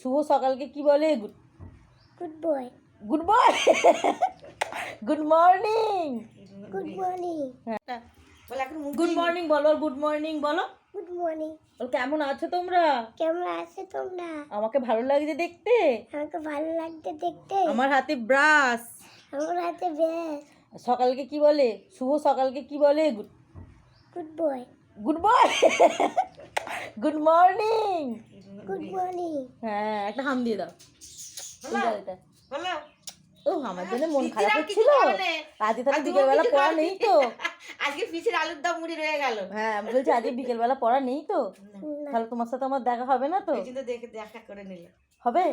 শুভ সকালকে কি বলে? Good boy. Good boy. Good morning. Good morning. Good morning বলো, গুড মর্নিং বলো। Good morning. বল কেমন আছো তোমরা? কেমন আছো তোমরা? আমাকে ভালো লাগছে দেখতে। আমাকে ভালো লাগছে দেখতে। আমার হাতে ব্রাশ। আমার হাতে ব্যাস। সকালকে কি বলে? শুভ সকালকে কি বলে? Good boy. Good boy. Good morning. Good morning. হ্যাঁ, একটা হাম দিয়ে দাও। এটা বলো ও আমার জন্য মন খারাপ আর কিছু হচ্ছিল। খাবে না। আজকে তাহলে আর তুমি বিকেলবেলা কিছু পড়া খাবে নেই না। তো? আজকে পিসির আলুর দম মুড়ি রয়ে গেল। হ্যাঁ, আমি বলছি আজকে বিকেলবেলা পড়া নেই তো? না। তাহলে তোমার সাথে আমার দেখা হবে না তো? এই জন্য দেখে দেখা করে নিলে হবে?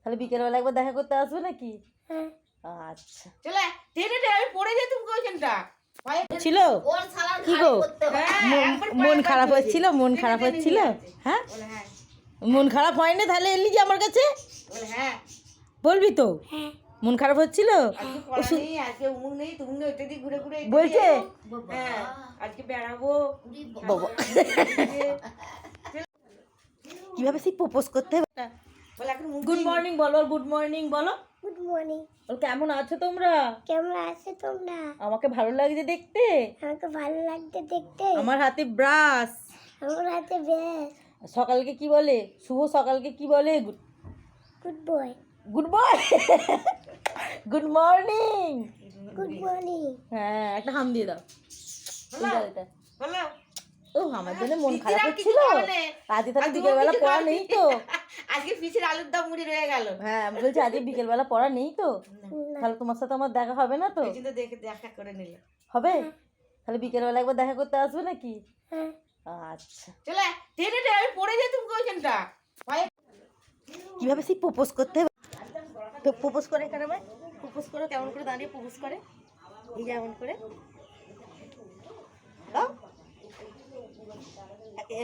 তাহলে বিকেলবেলা একবার দেখা করতে আসবে নাকি? হ্যাঁ। আচ্ছা। চলে টেনে টেনে আমি পড়ে যেতুম কোয়েশনটা ছিল কি গো? মন খারাপ হচ্ছিল? মন খারাপ হচ্ছিল? হ্যাঁ, বলে হ্যাঁ মন খারাপ হয়নি তাহলে এলি যে আমার কাছে বলে হ্যাঁ বলবি তো? হ্যাঁ। মন খারাপ হচ্ছিল? আজকে পড়া নেই, আজকে উমুক নেই তুমুক নেই, ওইটা দিয়ে ঘুরে ঘুরে এটা বলছে? দিয়ে যাবো। হ্যাঁ আজকে বেড়াবো। বাবা, কিভাবে সেই প্রপোজ করতে হবে? বলে এখন মুখ গুড দিয়ে- মর্নিং বলো, গুড মর্নিং বলো। Good morning. বল কেমন আছো তোমরা? কেমন আছো তোমরা? আমাকে ভালো লাগছে দেখতে। আমাকে ভালো লাগছে দেখতে। আমার হাতে ব্রাশ। আমার হাতে ব্যাস। সকালকে কি বলে? শুভ সকালকে কি বলে? Good boy. Good boy. Good morning. Good morning. হ্যাঁ, একটা হাম দিয়ে দাও। এটা বলো ও আমার জন্য মন খারাপ পিসির আর কিছু হচ্ছিল। খাবে না। আজকে আর তাহলে তুমি বিকেলবেলা কিছু পড়া খাবে নেই না। তো? আজকে পিসির আলুর দম মুড়ি রয়ে গেল। হ্যাঁ, আমি বলছি আজকে বিকেলবেলা পড়া নেই তো? না। তাহলে তোমার সাথে আমার দেখা হবে না তো? এই জন্য দেখে দেখা করে নিলে হবে? তাহলে বিকেলবেলা একবার দেখা করতে আসবে নাকি? হ্যাঁ। আচ্ছা। চলে টেনে টেনে আমি পড়ে যেতুম কোয়েশনটা কিভাবে সেই প্রপোজ করতে হবে? তো প্রপোজ করে কেন ভাই? প্রপোজ করো, কেমন করে দাঁড়িয়ে প্রপোজ করে? এই যেমন করে দাও।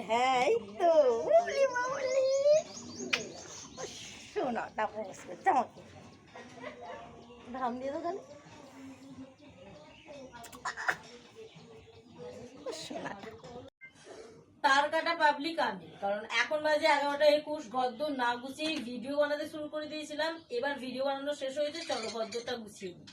হ্যাঁ, এই তো বাবলি বাবলি শোনাটা প্রপোজ করছে আমাকে। ধাম দিয়ে দাও তাহলে। শোনাটা তার কাটা পাবলিক আমি, কারণ এখন বাজে 11:21। গদ্য না গুছিয়ে ভিডিও বানাতে শুরু করে দিয়েছিলাম, এবার ভিডিও বানানো শেষ হয়েছে, চলো গদ্যটা গুছিয়ে নিই।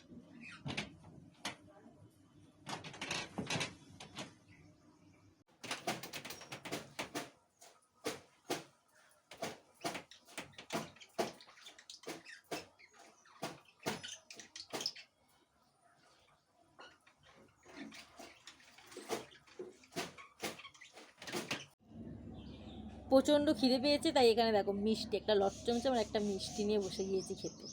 প্রচণ্ড খিদে পেয়েছে, তাই এখানে দেখো মিষ্টি একটা লট চমচম আর একটা মিষ্টি নিয়ে বসে গিয়েছি খেতে।